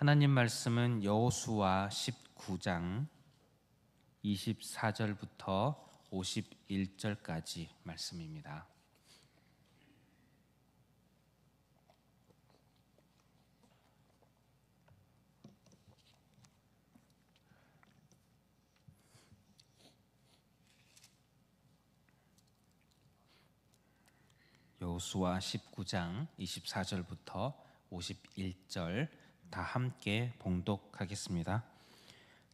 하나님 말씀은 여호수아 19장 24절부터 51절까지 말씀입니다. 여호수아 19장 24절부터 51절 다 함께 봉독하겠습니다.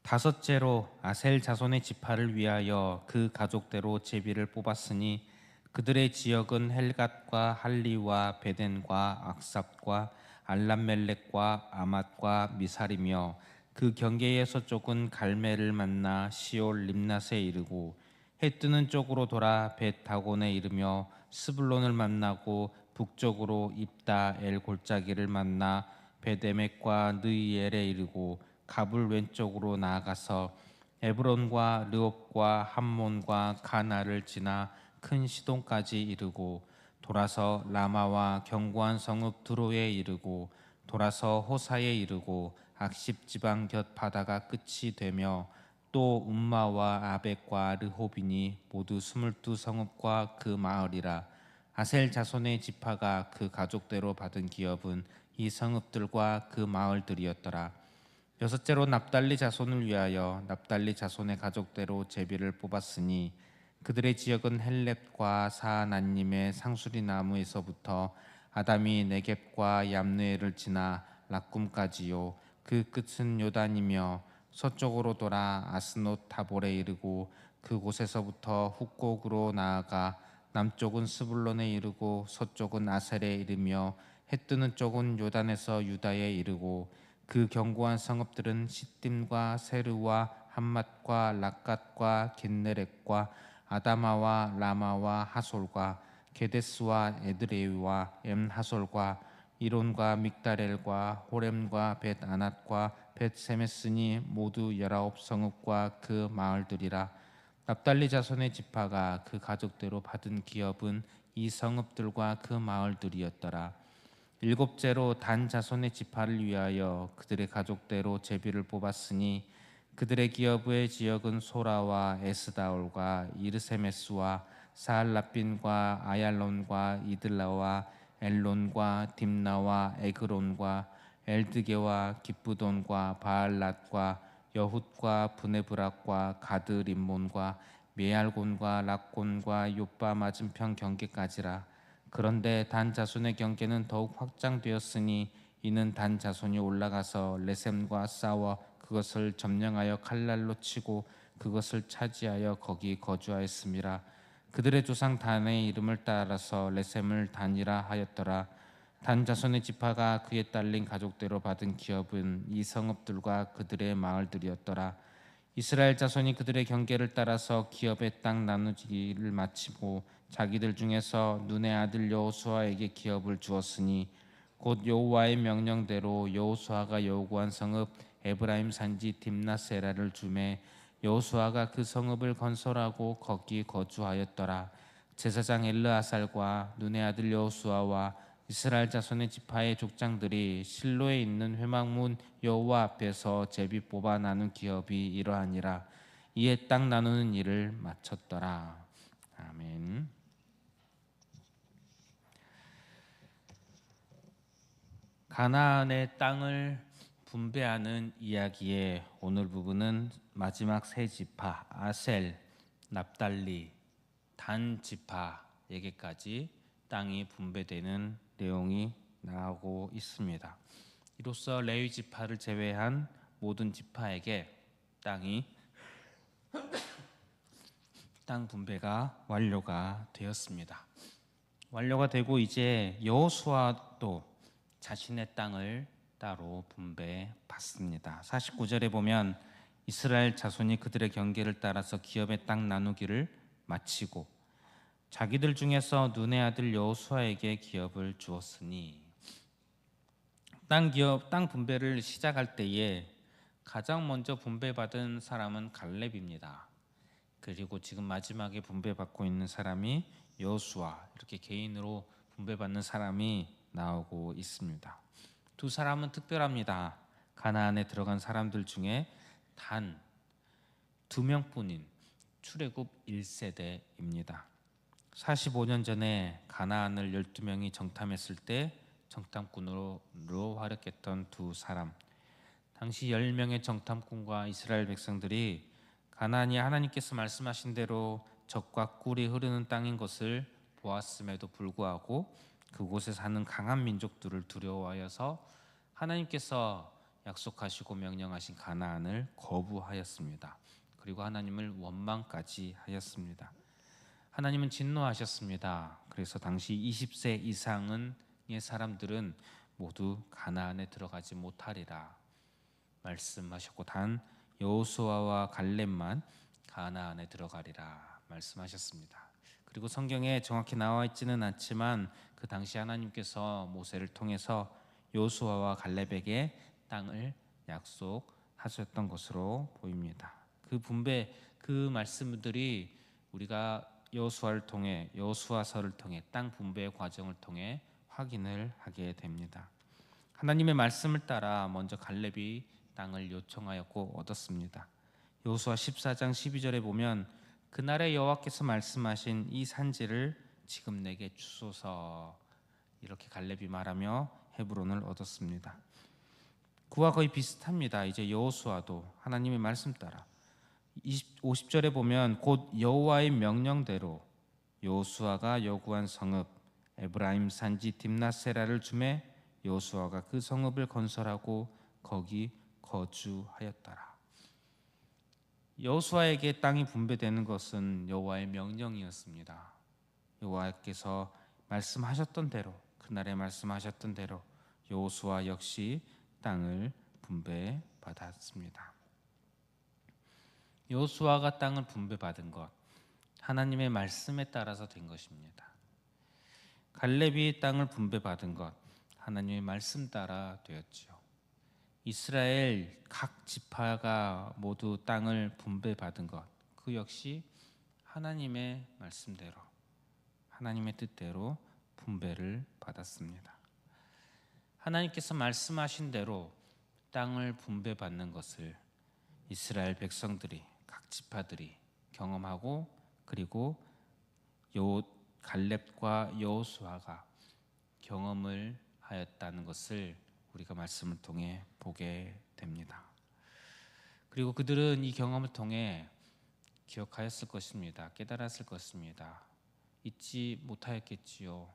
다섯째로 아셀 자손의 지파를 위하여 그 가족대로 제비를 뽑았으니 그들의 지역은 헬갓과 할리와 베덴과 악삽과 알람멜렉과 아맛과 미살이며 그 경계의 서쪽은 갈멜을 만나 시올 림낫에 이르고 해 뜨는 쪽으로 돌아 벳 다곤에 이르며 스불론을 만나고 북쪽으로 입다 엘 골짜기를 만나 벳에멕과 느이엘에 이르고 갑을 왼쪽으로 나아가서 에브론과 르옵과 함몬과 가나를 지나 큰 시돈까지 이르고 돌아서 라마와 견고한 성읍 드로에 이르고 돌아서 호사에 이르고 악십 지방 곁 바다가 끝이 되며 또 음마와 아벡과 르호빈이 모두 22성읍과 그 마을이라. 아셀 자손의 지파가 그 가족대로 받은 기업은 이 성읍들과 그 마을들이었더라. 여섯째로 납달리 자손을 위하여 납달리 자손의 가족대로 제비를 뽑았으니 그들의 지역은 헬렙과 사하나님의 상수리 나무에서부터 아담이 네겝과 얌느에를 지나 락꿈까지요. 그 끝은 요단이며 서쪽으로 돌아 아스노 타볼에 이르고 그곳에서부터 훅곡으로 나아가 남쪽은 스불론에 이르고 서쪽은 아셀에 이르며 해 뜨는 쪽은 요단에서 유다에 이르고 그 견고한 성읍들은 시딤과 세르와 함맛과 락갓과 겟네렛과 아다마와 라마와 하솔과 게데스와 에드레이와 엠하솔과 이론과 믹다렐과 호렘과 벳 아낫과 벳 세메스니 모두 19성읍과 그 마을들이라. 납달리 자손의 지파가 그 가족대로 받은 기업은 이 성읍들과 그 마을들이었더라. 일곱째로 단 자손의 지파를 위하여 그들의 가족대로 제비를 뽑았으니 그들의 기업의 지역은 소라와 에스다올과 이르세메스와 사알라빈과 아얄론과 이들라와 엘론과 딥나와 에그론과 엘드게와 기쁘돈과 바알랏과 여훗과 브네브락과 가드림몬과 메알곤과 락곤과 요빠 맞은편 경계까지라. 그런데 단 자손의 경계는 더욱 확장되었으니 이는 단 자손이 올라가서 레셈과 싸워 그것을 점령하여 칼날로 치고 그것을 차지하여 거기 거주하였음이라. 그들의 조상 단의 이름을 따라서 레셈을 단이라 하였더라. 단 자손의 지파가 그에 딸린 가족대로 받은 기업은 이 성읍들과 그들의 마을들이었더라. 이스라엘 자손이 그들의 경계를 따라서 기업의 땅 나누기를 마치고 자기들 중에서 눈의 아들 여호수아에게 기업을 주었으니 곧 여호와의 명령대로 여호수아가 요구한 성읍 에브라임 산지 딥나세라를 주매 여호수아가 그 성읍을 건설하고 거기 거주하였더라. 제사장 엘르아살과 눈의 아들 여호수아와 이스라엘 자손의 지파의 족장들이 실로에 있는 회막문 여호와 앞에서 제비 뽑아 나눈 기업이 이러하니라. 이에 땅 나누는 일을 마쳤더라. 아멘. 가나안의 땅을 분배하는 이야기의 오늘 부분은 마지막 세 지파 아셀, 납달리, 단 지파에게까지 땅이 분배되는 내용이 나오고 있습니다. 이로써 레위 지파를 제외한 모든 지파에게 땅 분배가 완료가 되었습니다. 완료가 되고 이제 여호수아도 자신의 땅을 따로 분배받습니다. 49절에 보면 이스라엘 자손이 그들의 경계를 따라서 기업의 땅 나누기를 마치고 자기들 중에서 눈의 아들 여호수아에게 기업을 주었으니 땅 분배를 시작할 때에 가장 먼저 분배받은 사람은 갈렙입니다. 그리고 지금 마지막에 분배받고 있는 사람이 여호수아, 이렇게 개인으로 분배받는 사람이 나오고 있습니다. 두 사람은 특별합니다. 가나안에 들어간 사람들 중에 단 2명뿐인 출애굽 1세대입니다. 45년 전에 가나안을 12명이 정탐했을 때 정탐꾼으로 활약했던 두 사람. 당시 10명의 정탐꾼과 이스라엘 백성들이 가나안이 하나님께서 말씀하신 대로 젖과 꿀이 흐르는 땅인 것을 보았음에도 불구하고 그곳에 사는 강한 민족들을 두려워하여서 하나님께서 약속하시고 명령하신 가나안을 거부하였습니다. 그리고 하나님을 원망까지 하였습니다. 하나님은 진노하셨습니다. 그래서 당시 20세 이상의 사람들은 모두 가나안에 들어가지 못하리라 말씀하셨고 단 여호수아와 갈렙만 가나안에 들어가리라 말씀하셨습니다. 그리고 성경에 정확히 나와 있지는 않지만 그 당시 하나님께서 모세를 통해서 여호수아와 갈렙에게 땅을 약속하셨던 것으로 보입니다. 그 말씀들이 우리가 여호수아서를 통해 땅 분배의 과정을 통해 확인을 하게 됩니다. 하나님의 말씀을 따라 먼저 갈렙이 땅을 요청하였고 얻었습니다. 여호수아 14장 12절에 보면 그날에 여호와께서 말씀하신 이 산지를 지금 내게 주소서 이렇게 갈렙이 말하며 헤브론을 얻었습니다. 그와 거의 비슷합니다. 이제 여호수아도 하나님의 말씀 따라 50절에 보면 곧 여호와의 명령대로 여호수아가 요구한 성읍 에브라임 산지 딥나세라를 주매 여호수아가 그 성읍을 건설하고 거기 거주하였더라. 여호수아에게 땅이 분배되는 것은 여호와의 명령이었습니다. 여호와께서 말씀하셨던 대로 그날에 말씀하셨던 대로 여호수아 역시 땅을 분배받았습니다. 여호수아가 땅을 분배받은 것 하나님의 말씀에 따라서 된 것입니다. 갈렙이 땅을 분배받은 것 하나님의 말씀 따라 되었지요. 이스라엘 각 지파가 모두 땅을 분배받은 것 그 역시 하나님의 말씀대로 하나님의 뜻대로 분배를 받았습니다. 하나님께서 말씀하신 대로 땅을 분배받는 것을 이스라엘 백성들이 각 지파들이 경험하고 그리고 갈렙과 여호수아가 경험을 하였다는 것을 우리가 말씀을 통해 보게 됩니다. 그리고 그들은 이 경험을 통해 기억하였을 것입니다. 깨달았을 것입니다. 잊지 못하였겠지요.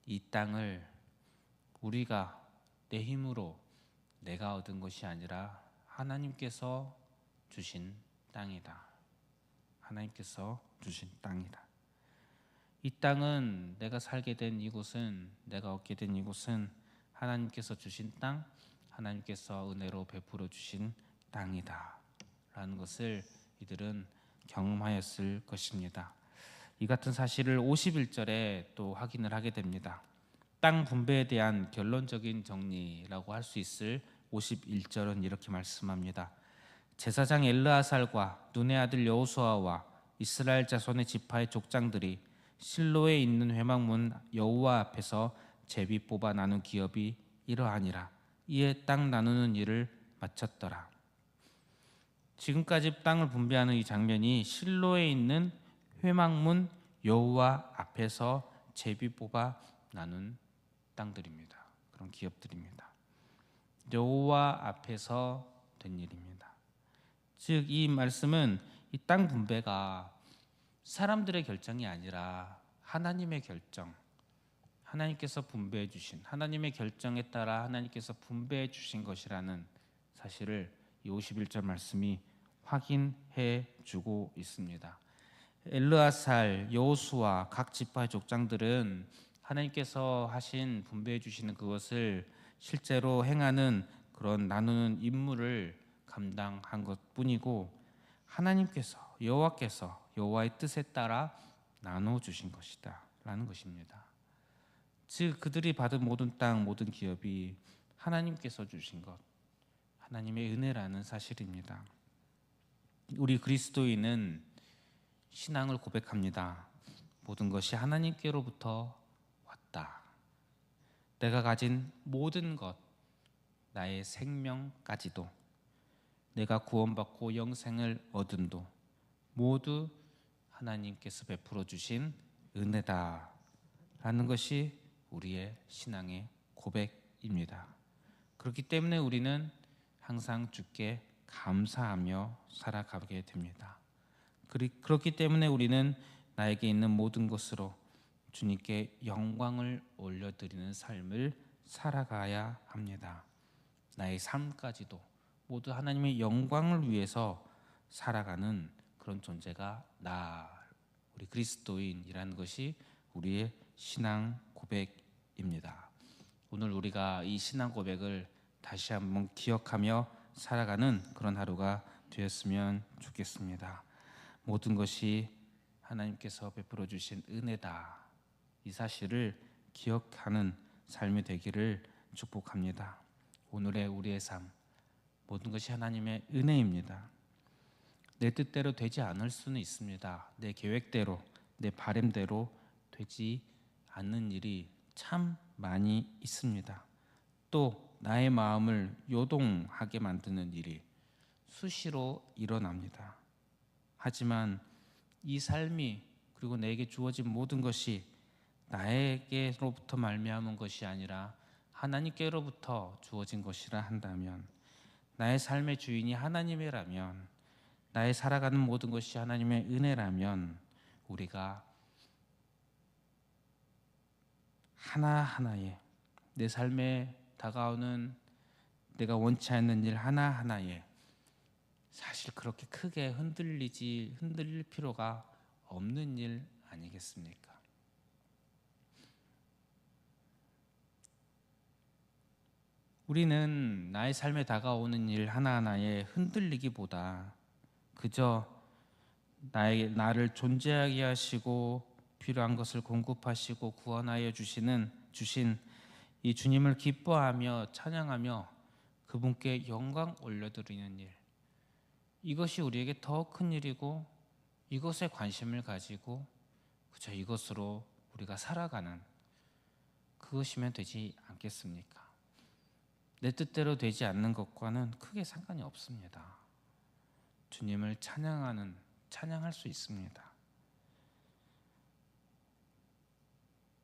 이 땅을 우리가 내 힘으로 내가 얻은 것이 아니라 하나님께서 주신 땅이다. 하나님께서 주신 땅이다. 이 땅은 내가 살게 된 이곳은 내가 얻게 된 이곳은 하나님께서 주신 땅, 하나님께서 은혜로 베풀어 주신 땅이다 라는 것을 이들은 경험하였을 것입니다. 이 같은 사실을 51절에 또 확인을 하게 됩니다. 땅 분배에 대한 결론적인 정리라고 할 수 있을 51절은 이렇게 말씀합니다. 제사장 엘르아살과 눈의 아들 여호수아와 이스라엘 자손의 지파의 족장들이 실로에 있는 회막문 여호와 앞에서 제비 뽑아 나눈 기업이 이러하니라. 이에 땅 나누는 일을 마쳤더라. 지금까지 땅을 분배하는 이 장면이 실로에 있는 회막문 여호와 앞에서 제비 뽑아 나눈 땅들입니다. 그런 기업들입니다. 여호와 앞에서 된 일입니다. 즉 이 말씀은 이 땅 분배가 사람들의 결정이 아니라 하나님의 결정, 하나님께서 분배해 주신 하나님의 결정에 따라 하나님께서 분배해 주신 것이라는 사실을 이 51절 말씀이 확인해 주고 있습니다. 엘르아살, 여호수아 각 지파의 족장들은 하나님께서 하신 분배해 주시는 그것을 실제로 행하는 그런 나누는 임무를 감당한 것뿐이고 하나님께서 여호와께서 여호와의 뜻에 따라 나눠 주신 것이다 라는 것입니다. 즉 그들이 받은 모든 땅 모든 기업이 하나님께서 주신 것 하나님의 은혜라는 사실입니다. 우리 그리스도인은 신앙을 고백합니다. 모든 것이 하나님께로부터 왔다. 내가 가진 모든 것 나의 생명까지도, 내가 구원받고 영생을 얻은도 모두 하나님께서 베풀어 주신 은혜다라는 것이 우리의 신앙의 고백입니다. 그렇기 때문에 우리는 항상 주께 감사하며 살아가게 됩니다. 그렇기 때문에 우리는 나에게 있는 모든 것으로 주님께 영광을 올려드리는 삶을 살아가야 합니다. 나의 삶까지도 모두 하나님의 영광을 위해서 살아가는 그런 존재가 우리 그리스도인이라는 것이 우리의 신앙 고백입니다. 오늘 우리가 이 신앙 고백을 다시 한번 기억하며 살아가는 그런 하루가 되었으면 좋겠습니다. 모든 것이 하나님께서 베풀어 주신 은혜다, 이 사실을 기억하는 삶이 되기를 축복합니다. 오늘의 우리의 삶, 모든 것이 하나님의 은혜입니다. 내 뜻대로 되지 않을 수는 있습니다. 내 계획대로, 내 바램대로 되지 않는 일이 참 많이 있습니다. 또 나의 마음을 요동하게 만드는 일이 수시로 일어납니다. 하지만 이 삶이, 그리고 내게 주어진 모든 것이 나에게로부터 말미암은 것이 아니라 하나님께로부터 주어진 것이라 한다면, 나의 삶의 주인이 하나님이라면, 나의 살아가는 모든 것이 하나님의 은혜라면, 우리가 하나하나에, 내 삶에 다가오는 내가 원치 않는 일 하나하나에 사실 그렇게 크게 흔들릴 필요가 없는 일 아니겠습니까? 우리는 나의 삶에 다가오는 일 하나하나에 흔들리기보다 그저 나를 존재하게 하시고 필요한 것을 공급하시고 구원하여 주신 이 주님을 기뻐하며 찬양하며 그분께 영광 올려드리는 일, 이것이 우리에게 더 큰 일이고, 이것에 관심을 가지고 그저 이것으로 우리가 살아가는 그것이면 되지 않겠습니까? 내 뜻대로 되지 않는 것과는 크게 상관이 없습니다. 주님을 찬양할 수 있습니다.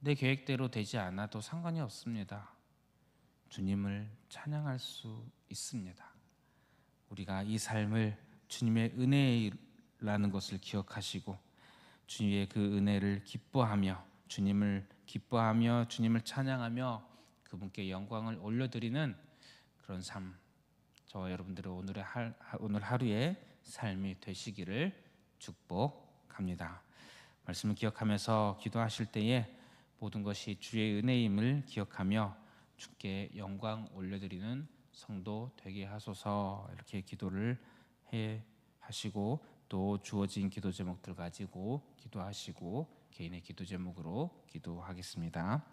내 계획대로 되지 않아도 상관이 없습니다. 주님을 찬양할 수 있습니다. 우리가 이 삶을 주님의 은혜라는 것을 기억하시고 주님의 그 은혜를 기뻐하며 주님을 찬양하며 그분께 영광을 올려드리는 그런 삶, 저와 여러분들의 오늘 하루의 삶이 되시기를 축복합니다. 말씀을 기억하면서 기도하실 때에 모든 것이 주의 은혜임을 기억하며 주께 영광 올려드리는 성도 되게 하소서, 이렇게 기도를 하시고 또 주어진 기도 제목들 가지고 기도하시고 개인의 기도 제목으로 기도하겠습니다.